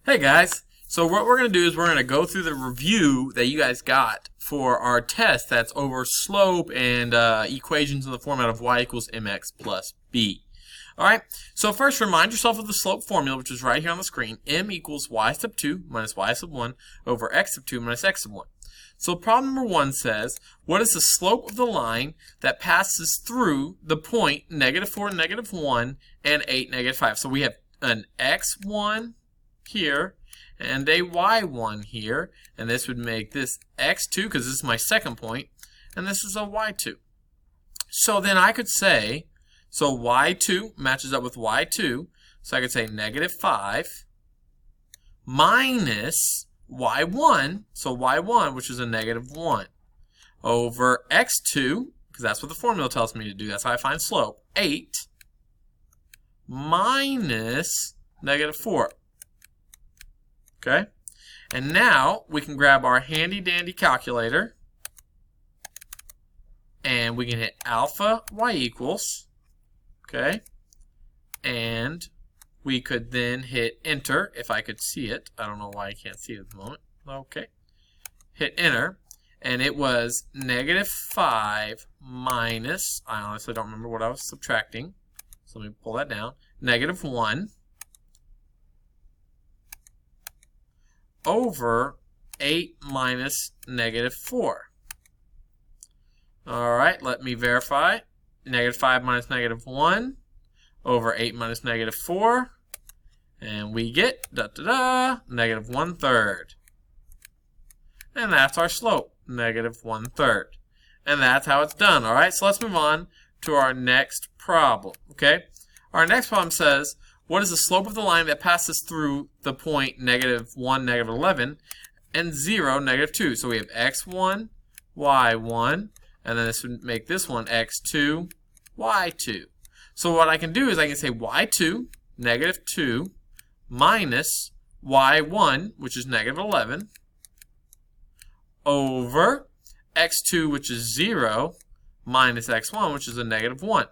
Hey guys, so what we're going to do is we're going to go through the review that you guys got for our test that's over slope and equations in the format of y equals mx plus b. Alright, so first remind yourself of the slope formula, which is right here on the screen. M equals y sub 2 minus y sub 1 over x sub 2 minus x sub 1. So problem number 1 says, what is the slope of the line that passes through the point -4, -1, and 8, -5? So we have an x1 here and a y1 here, and this would make this x2 because this is my second point, and this is a y2. So then I could say, so y2 matches up with y2, so I could say -5 minus y1, so y1, which is a -1, over x2, because that's what the formula tells me to do, that's how I find slope, 8 minus -4. Okay, and now we can grab our handy dandy calculator and we can hit alpha y equals, okay, and we could then hit enter if I could see it. I don't know why I can't see it at the moment. Okay, hit enter, and it was -5 minus, I honestly don't remember what I was subtracting, so let me pull that down, -1 over 8 minus -4. Alright, let me verify. -5 minus -1 over 8 minus -4. And we get, -1/3. And that's our slope, -1/3. And that's how it's done. Alright, so let's move on to our next problem. Okay, our next problem says, what is the slope of the line that passes through the point -1, -11, and 0, -2? So we have x1, y1, and then this would make this one x2, y2. So what I can do is I can say y2, -2, minus y1, which is -11, over x2, which is 0, minus x1, which is a -1.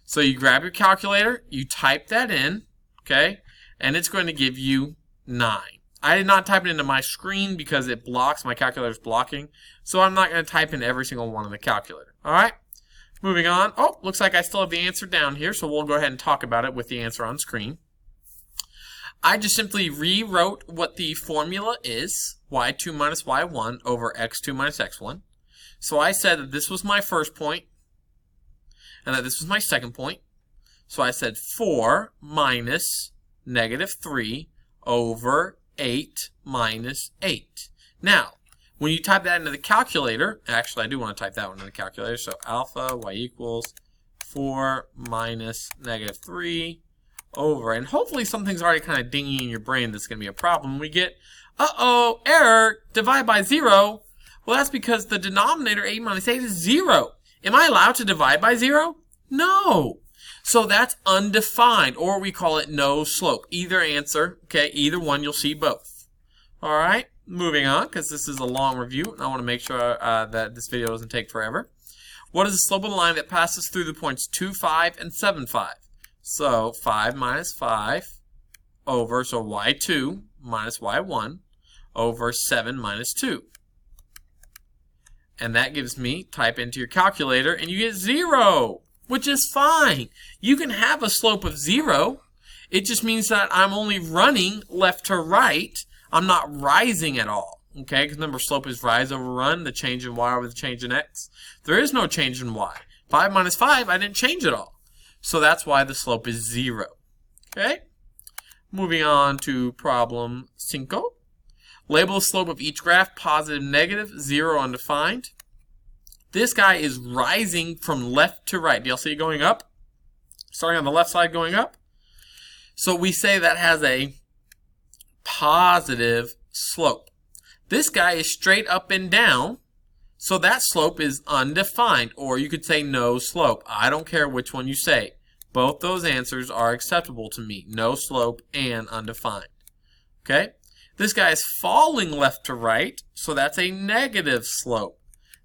So you grab your calculator, you type that in, okay, and it's going to give you 9. I did not type it into my screen because it blocks, my calculator's blocking, so I'm not going to type in every single one on the calculator. Alright, moving on. Oh, looks like I still have the answer down here, so we'll go ahead and talk about it with the answer on screen. I just simply rewrote what the formula is, y2 minus y1 over x2 minus x1. So I said that this was my first point, and that this was my second point. So I said 4 minus -3 over 8 minus 8. Now, when you type that into the calculator, actually I do want to type that one in the calculator, so alpha y equals 4 minus -3 over, and hopefully something's already kind of dinging in your brain that's going to be a problem. We get, uh-oh, error, divide by 0. Well, that's because the denominator 8 minus 8 is 0. Am I allowed to divide by 0? No. So that's undefined, or we call it no slope. Either answer, okay, either one, you'll see both. All right, moving on, because this is a long review, and I want to make sure that this video doesn't take forever. What is the slope of the line that passes through the points 2, 5, and 7, 5? So 5 minus 5 over, so y2 minus y1 over 7 minus 2. And that gives me, type into your calculator, and you get 0, which is fine. You can have a slope of 0. It just means that I'm only running left to right. I'm not rising at all. Okay, because remember, slope is rise over run, the change in y over the change in x. There is no change in y. 5 minus 5, I didn't change at all. So that's why the slope is 0. Okay, moving on to problem 5. Label the slope of each graph, positive, negative, 0, undefined. This guy is rising from left to right. Do y'all see it going up? Starting on the left side going up. So we say that has a positive slope. This guy is straight up and down, so that slope is undefined, or you could say no slope. I don't care which one you say. Both those answers are acceptable to me. No slope and undefined. Okay? This guy is falling left to right, so that's a negative slope.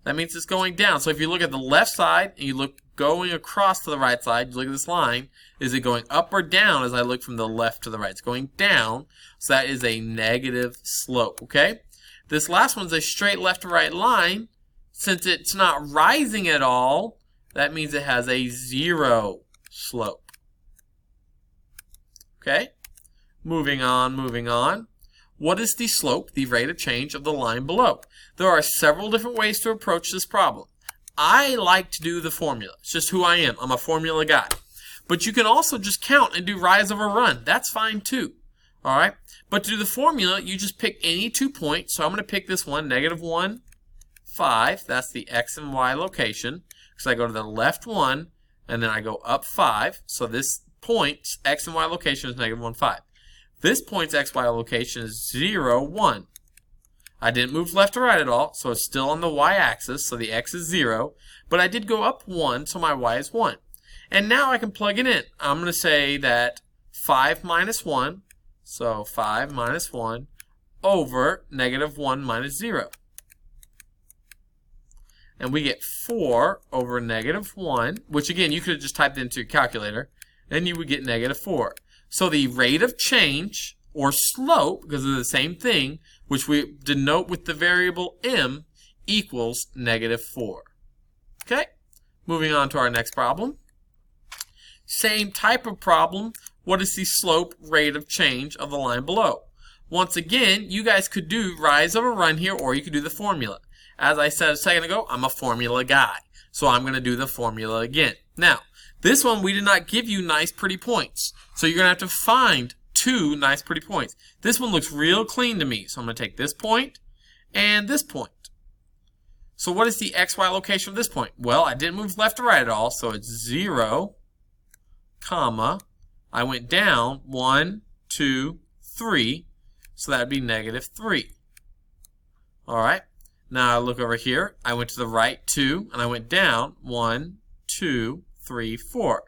That means it's going down. So if you look at the left side and you look going across to the right side, you look at this line, is it going up or down as I look from the left to the right? It's going down, so that is a negative slope, okay? This last one's a straight left to right line. Since it's not rising at all, that means it has a 0 slope. Okay? Moving on, moving on. What is the slope, the rate of change of the line below? There are several different ways to approach this problem. I like to do the formula. It's just who I am. I'm a formula guy. But you can also just count and do rise over run. That's fine too. Alright? But to do the formula, you just pick any 2 points. So I'm going to pick this one, -1, 5. That's the x and y location. So I go to the left one, and then I go up 5. So this point's x and y location is -1, 5. This point's x, y location is 0, 1. I didn't move left or right at all, so it's still on the y-axis, so the x is 0. But I did go up 1, so my y is 1. And now I can plug it in. I'm going to say that 5 minus 1, so 5 minus 1, over -1 minus 0. And we get 4 over -1, which again, you could have just typed into your calculator, and you would get -4. So the rate of change, or slope, because they're the same thing, which we denote with the variable m, equals -4. Okay? Moving on to our next problem. Same type of problem. What is the slope rate of change of the line below? Once again, you guys could do rise over run here, or you could do the formula. As I said a second ago, I'm a formula guy, so I'm going to do the formula again. Now, this one we did not give you nice pretty points, so you're going to have to find 2 nice pretty points. This one looks real clean to me, so I'm going to take this point and this point. So what is the xy location of this point? Well, I didn't move left or right at all, so it's 0, comma, I went down 1, 2, 3, so that would be -3. Alright, now I look over here, I went to the right 2, and I went down 1, 2, 3, 4.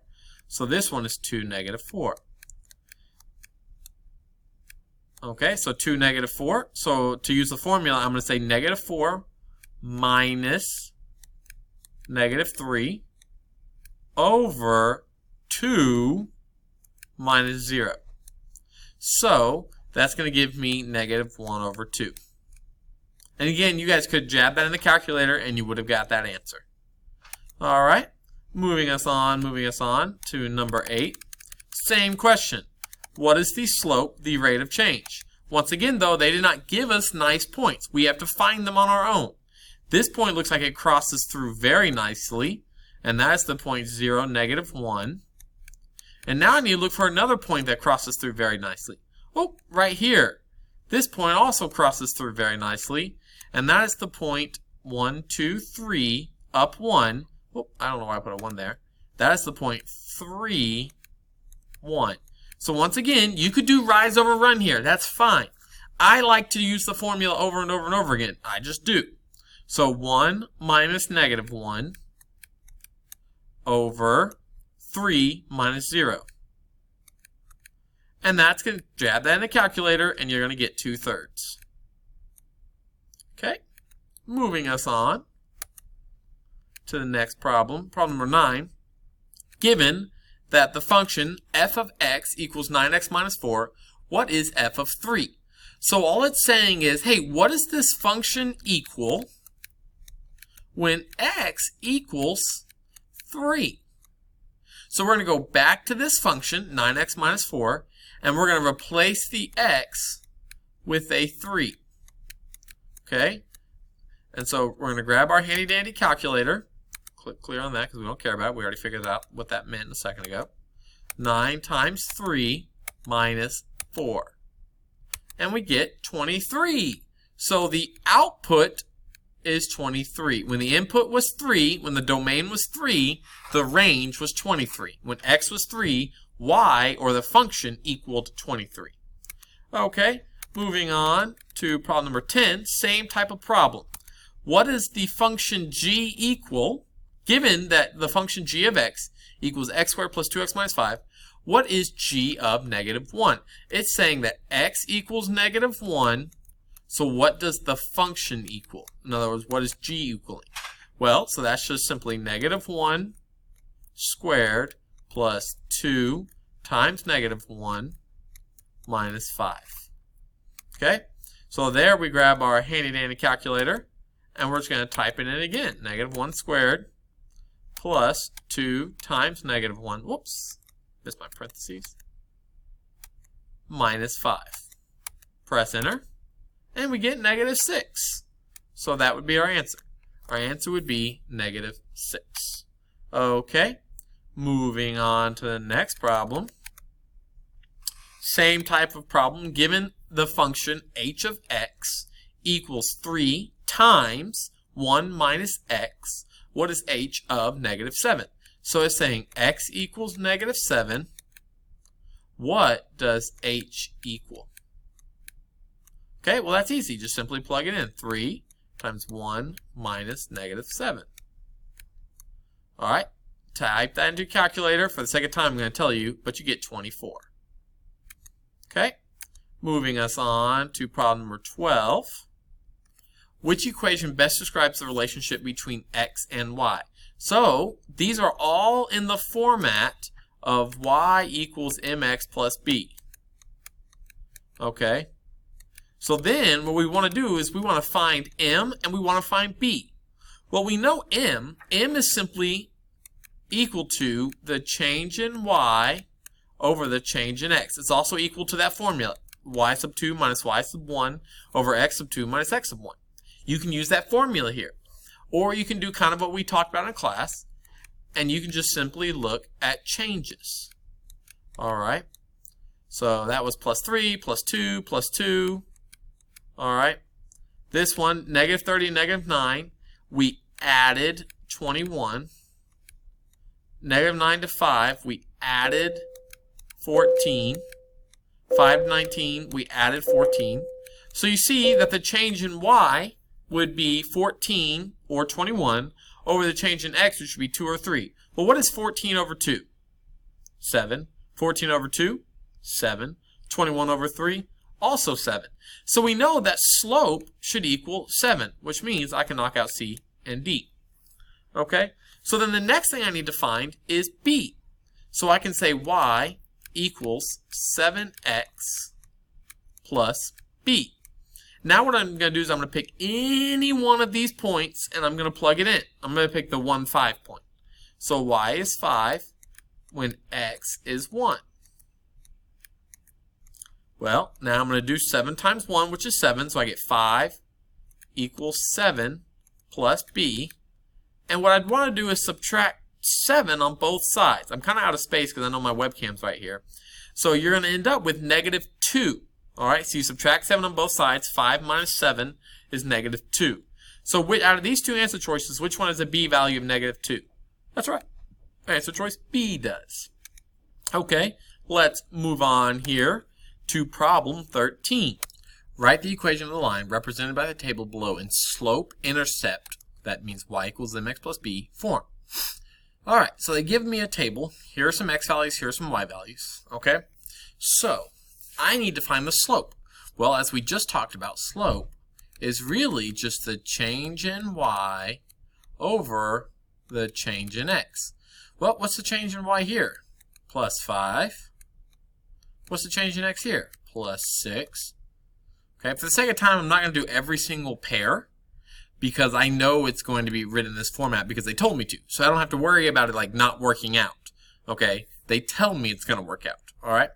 So this one is 2, -4. Okay, so 2, -4. So to use the formula, I'm going to say -4 minus -3 over 2 minus 0. So that's going to give me -1 over 2. And again, you guys could jab that in the calculator and you would have got that answer. Alright, moving us on to number 8. Same question. What is the slope, the rate of change? Once again, though, they did not give us nice points. We have to find them on our own. This point looks like it crosses through very nicely, and that's the point 0, -1. And now I need to look for another point that crosses through very nicely. Oh, right here. This point also crosses through very nicely, and that is the point 1, 2, 3, up 1. Oh, I don't know why I put a 1 there. That is the point 3, 1. So once again, you could do rise over run here. That's fine. I like to use the formula over and over and over again. I just do. So 1 minus -1 over 3 minus 0. And that's going to jab that in the calculator, and you're going to get 2/3. Okay, moving us on to the next problem. Problem number 9. Given that the function f of x equals 9x minus 4, what is f of 3? So all it's saying is, hey, what does this function equal when x equals 3? So we're going to go back to this function, 9x minus 4, and we're going to replace the x with a 3. Okay? And so we're going to grab our handy dandy calculator. Click clear on that because we don't care about it. We already figured out what that meant a second ago. 9 times 3 minus 4. And we get 23. So the output is 23. When the input was 3, when the domain was 3, the range was 23. When x was 3, y, or the function, equaled 23. Okay, moving on to problem number 10. Same type of problem. What does the function g equal? Given that the function g of x equals x squared plus 2x minus 5, what is g of -1? It's saying that x equals -1, So what does the function equal? In other words, what is g equaling? Well, so that's just simply negative 1 squared plus 2 times negative 1 minus 5. Okay? So there we grab our handy-dandy calculator, and we're just going to type it in again. Negative 1 squared plus 2 times negative 1. Whoops. Missed my parentheses. Minus 5. Press enter, and we get negative 6. So that would be our answer. Our answer would be negative 6. Okay, moving on to the next problem. Same type of problem. Given the function h of x equals 3 times 1 minus x, what is h of negative 7? So it's saying x equals negative 7. What does h equal? Okay, well that's easy. Just simply plug it in. 3 times 1 minus negative 7. Alright, type that into your calculator. For the sake of time, I'm going to tell you, but you get 24. Okay, moving us on to problem number 12. Which equation best describes the relationship between x and y? So, these are all in the format of y equals mx plus b. Okay, so then what we want to do is we want to find m and we want to find b. Well, we know m is simply equal to the change in y over the change in x. It's also equal to that formula, y sub 2 minus y sub 1 over x sub 2 minus x sub 1. You can use that formula here. Or you can do kind of what we talked about in class, and you can just simply look at changes. Alright, so that was plus 3, plus 2, plus 2. Alright, this one, negative 30, negative 9. We added 21. Negative 9 to 5, we added 14. 5 to 19, we added 14. So you see that the change in y would be 14 or 21 over the change in x, which would be 2 or 3. Well, what is 14 over 2? 7. 14 over 2? 7. 21 over 3? Also 7. So we know that slope should equal 7, which means I can knock out C and D. Okay? So then the next thing I need to find is B. So I can say y equals 7x plus b. Now what I'm going to do is I'm going to pick any one of these points and I'm going to plug it in. I'm going to pick the 1, 5 point. So y is 5 when x is 1. Well, now I'm going to do 7 times 1, which is 7, so I get 5 equals 7 plus b. And what I'd want to do is subtract 7 on both sides. I'm kind of out of space because I know my webcam's right here. So you're going to end up with negative 2. Alright, so you subtract 7 on both sides. 5 minus 7 is negative 2. So out of these two answer choices, which one is a b value of negative 2? That's right. Answer choice B does. Okay, let's move on here to problem 13. Write the equation of the line represented by the table below in slope-intercept, that means y equals mx plus b, form. Alright, so they give me a table. Here are some x values, here are some y values. Okay, so I need to find the slope. Well, as we just talked about, slope is really just the change in y over the change in x. Well, what's the change in y here? Plus 5. What's the change in x here? Plus 6. Okay, for the sake of time, I'm not going to do every single pair because I know it's going to be written in this format because they told me to. So I don't have to worry about it like not working out. Okay, they tell me it's going to work out. All right.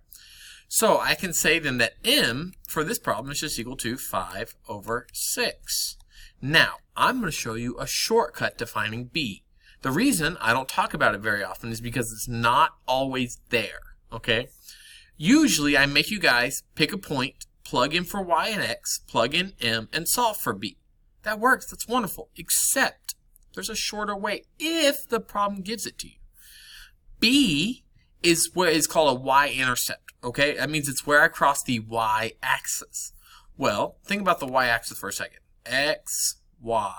So I can say then that m for this problem is just equal to 5 over 6. Now, I'm going to show you a shortcut to finding b. The reason I don't talk about it very often is because it's not always there. Okay? Usually I make you guys pick a point, plug in for y and x, plug in m, and solve for b. That works. That's wonderful. Except there's a shorter way if the problem gives it to you. B is what is called a y-intercept. Okay? That means it's where I cross the y-axis. Well, think about the y-axis for a second. X, y.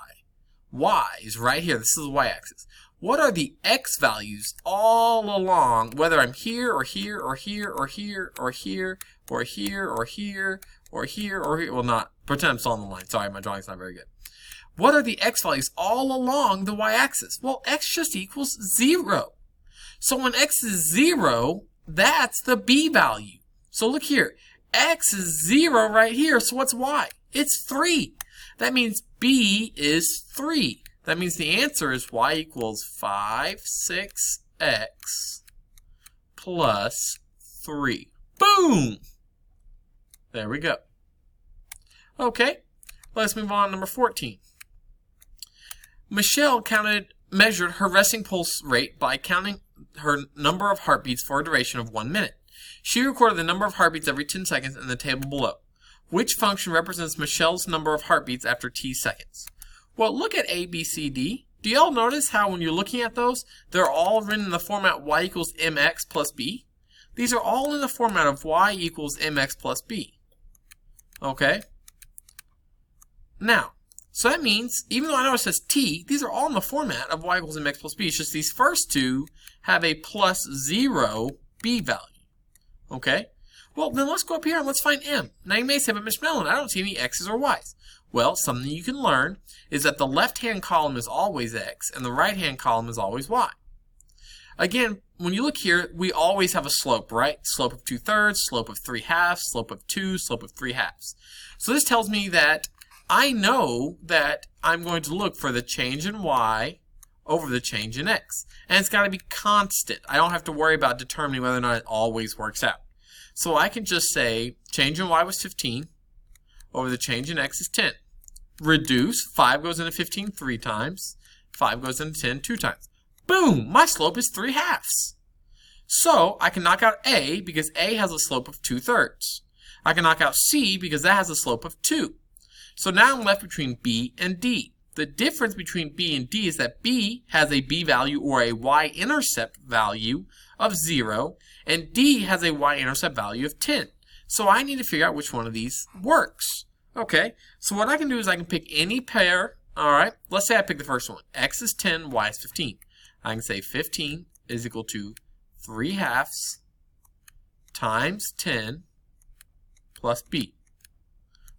Y is right here. This is the y-axis. What are the x values all along, whether I'm here or here or here or here or here or here, or here, or here, or here. Well, not. Pretend I'm still on the line. Sorry, my drawing's not very good. What are the x values all along the y-axis? Well, x just equals 0. So when x is 0, that's the b value. So look here. X is 0 right here. So what's y? It's 3. That means b is 3. That means the answer is y equals 5, 6x plus 3. Boom! There we go. Okay, let's move on to number 14. Michelle measured her resting pulse rate by counting her number of heartbeats for a duration of 1 minute. She recorded the number of heartbeats every 10 seconds in the table below. Which function represents Michelle's number of heartbeats after t seconds? Well, look at A, B, C, D. Do y'all notice how when you're looking at those, they're all written in the format y equals mx plus b? These are all in the format of y equals mx plus b. Okay? Now, so that means, even though I know it says t, these are all in the format of y equals mx plus b. It's just these first two have a plus 0 b value. Okay? Well, then let's go up here and let's find m. Now you may say, but Miss Mellon, I don't see any x's or y's. Well, something you can learn is that the left-hand column is always x and the right-hand column is always y. Again, when you look here, we always have a slope, right? Slope of 2/3, slope of 3/2, slope of 2, slope of 3/2. So this tells me that I know that I'm going to look for the change in y over the change in x. And it's got to be constant. I don't have to worry about determining whether or not it always works out. So I can just say change in y was 15 over the change in x is 10. Reduce, 5 goes into 15 3 times, 5 goes into 10 2 times. Boom! My slope is 3/2. So I can knock out A because A has a slope of 2/3. I can knock out C because that has a slope of 2. So now I'm left between B and D. The difference between B and D is that B has a B value or a y-intercept value of 0, and D has a y-intercept value of 10. So I need to figure out which one of these works. Okay, so what I can do is I can pick any pair. All right, let's say I pick the first one. X is 10, y is 15. I can say 15 is equal to 3/2 times 10 plus b.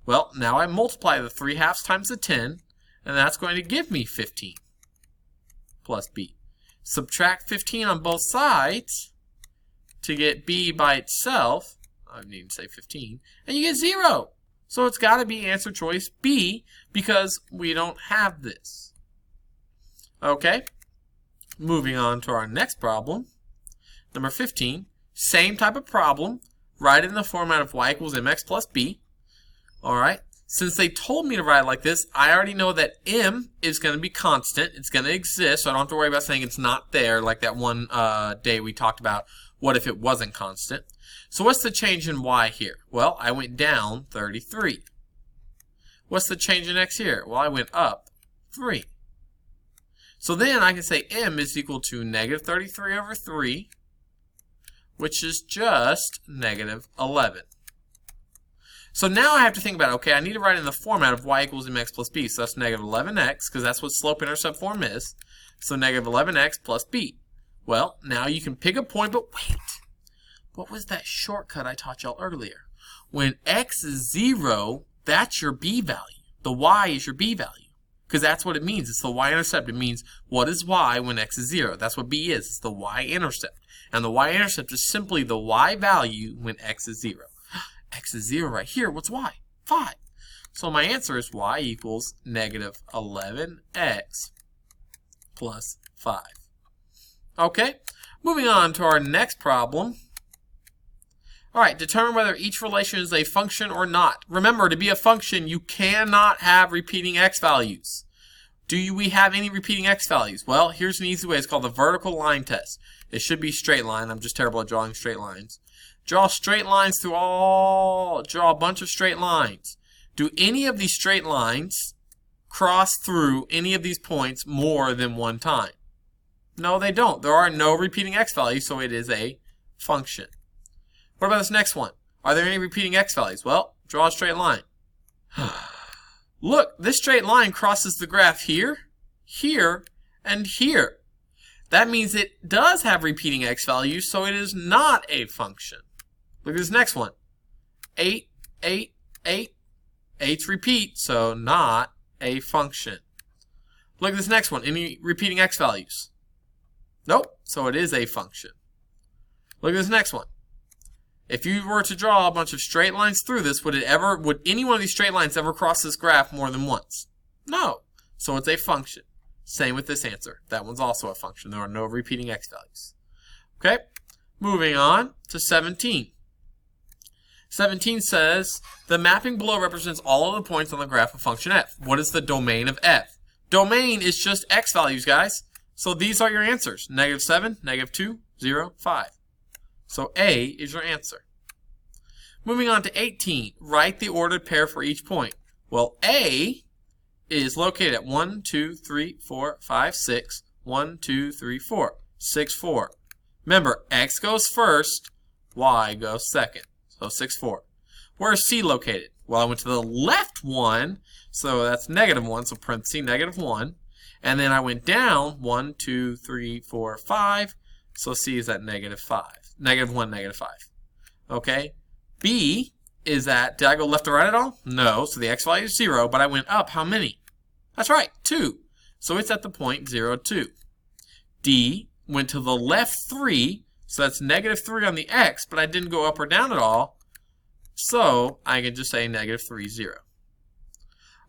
Well, now I multiply the 3/2 times the 10, and that's going to give me 15 plus b. Subtract 15 on both sides to get b by itself. I need to say 15, and you get 0. So it's got to be answer choice B because we don't have this. Okay, moving on to our next problem. Number 15, same type of problem, write it in the format of y equals mx plus b. All right, since they told me to write it like this, I already know that m is going to be constant. It's going to exist, so I don't have to worry about saying it's not there like that one day we talked about what if it wasn't constant. So what's the change in y here? Well, I went down 33. What's the change in x here? Well, I went up 3. So then I can say m is equal to negative 33 over 3, which is just negative 11. So now I have to think about, okay, I need to write in the format of y equals mx plus b. So that's negative 11x, because that's what slope-intercept form is. So negative 11x plus b. Well, now you can pick a point, but wait. What was that shortcut I taught y'all earlier? When x is 0, that's your b value. The y is your b value. Because that's what it means. It's the y-intercept. It means what is y when x is 0. That's what b is. It's the y-intercept. And the y-intercept is simply the y value when x is 0. X is 0 right here. What's y? 5. So my answer is y equals negative 11x plus 5. Okay, moving on to our next problem. All right, determine whether each relation is a function or not. Remember, to be a function, you cannot have repeating x values. Do we have any repeating x values? Well, here's an easy way. It's called the vertical line test. It should be straight line. I'm just terrible at drawing straight lines. Draw straight lines through draw a bunch of straight lines. Do any of these straight lines cross through any of these points more than one time? No, they don't. There are no repeating x values, so it is a function. What about this next one? Are there any repeating x values? Well, draw a straight line. Look, this straight line crosses the graph here, here, and here. That means it does have repeating x values, so it is not a function. Look at this next one. 8, 8, 8. 8's repeat, so not a function. Look at this next one. Any repeating x values? Nope, so it is a function. Look at this next one. If you were to draw a bunch of straight lines through this, would any one of these straight lines ever cross this graph more than once? No, so it's a function. Same with this answer. That one's also a function. There are no repeating x values. Okay, moving on to 17. 17 says, the mapping below represents all of the points on the graph of function f. What is the domain of f? Domain is just x values, guys. So these are your answers. -7, -2, 0, 5. So A is your answer. Moving on to 18. Write the ordered pair for each point. Well, A is located at 1, 2, 3, 4, 5, 6. 1, 2, 3, 4. 6, 4. Remember, x goes first, y goes second. So 6, 4. Where is C located? Well, I went to the left one, so that's -1, so parenthesis -1. And then I went down 1, 2, 3, 4, 5. So C is at -5. -1, -5. Okay. B is at, did I go left or right at all? No, so the x value is 0, but I went up how many? That's right, 2. So it's at the point 0, 2. D went to the left 3, so that's -3 on the x, but I didn't go up or down at all. So I can just say -3, 0.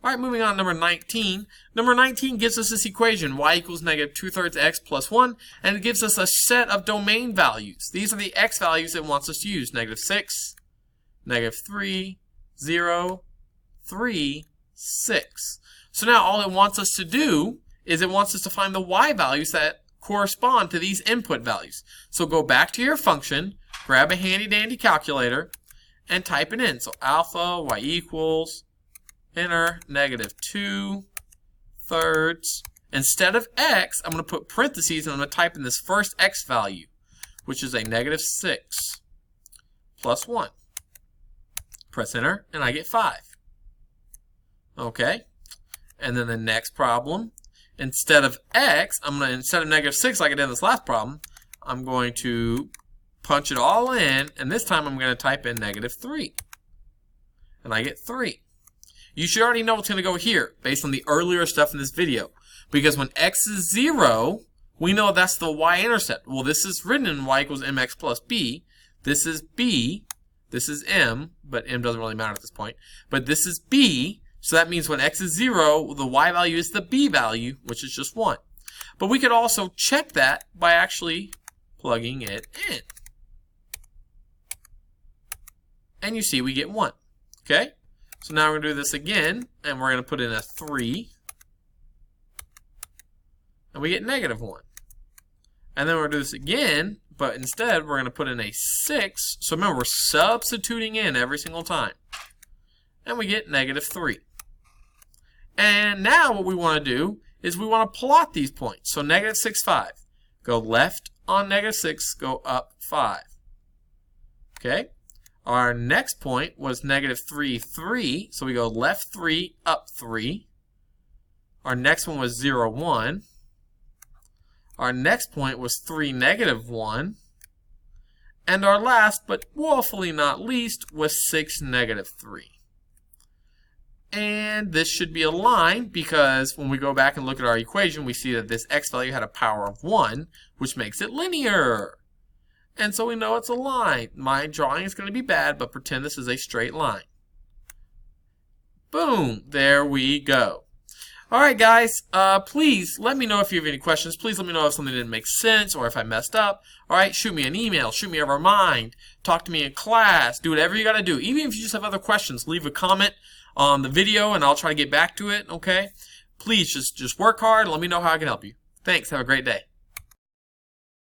All right, moving on to number 19. Number 19 gives us this equation, y equals -2/3 x plus 1, and it gives us a set of domain values. These are the x values it wants us to use, -6, -3, 0, 3, 6. So now all it wants us to do is it wants us to find the y values that correspond to these input values. So go back to your function, grab a handy-dandy calculator, and type it in. So alpha, y equals, enter, -2/3. Instead of x, I'm going to put parentheses and I'm going to type in this first x value, which is a -6 plus 1. Press enter, and I get 5. Okay, and then the next problem, instead of x, instead of -6 like I did in this last problem, I'm going to punch it all in, and this time I'm going to type in -3, and I get 3. You should already know what's going to go here based on the earlier stuff in this video, because when x is 0, we know that's the y-intercept. Well, this is written in y equals mx plus b. This is b. This is m, but m doesn't really matter at this point. But this is b, so that means when x is 0, the y value is the b value, which is just 1. But we could also check that by actually plugging it in. And you see we get 1. Okay? So now we're going to do this again, and we're going to put in a 3. And we get -1. And then we're going to do this again, but instead we're going to put in a 6. So remember, we're substituting in every single time. And we get -3. And now what we want to do is we want to plot these points. So -6, 5. Go left on -6, go up 5. Okay? Our next point was -3, 3. So we go left 3, up 3. Our next one was 0, 1. Our next point was 3, -1. And our last, but woefully not least, was 6, -3. And this should be a line because when we go back and look at our equation, we see that this x value had a power of 1, which makes it linear. And so we know it's a line. My drawing is going to be bad, but pretend this is a straight line. Boom! There we go. All right, guys, please let me know if you have any questions. Please let me know if something didn't make sense or if I messed up. All right, shoot me an email, shoot me over Mind, talk to me in class, do whatever you got to do. Even if you just have other questions, leave a comment on the video and I'll try to get back to it, okay? Please just work hard and let me know how I can help you. Thanks. Have a great day.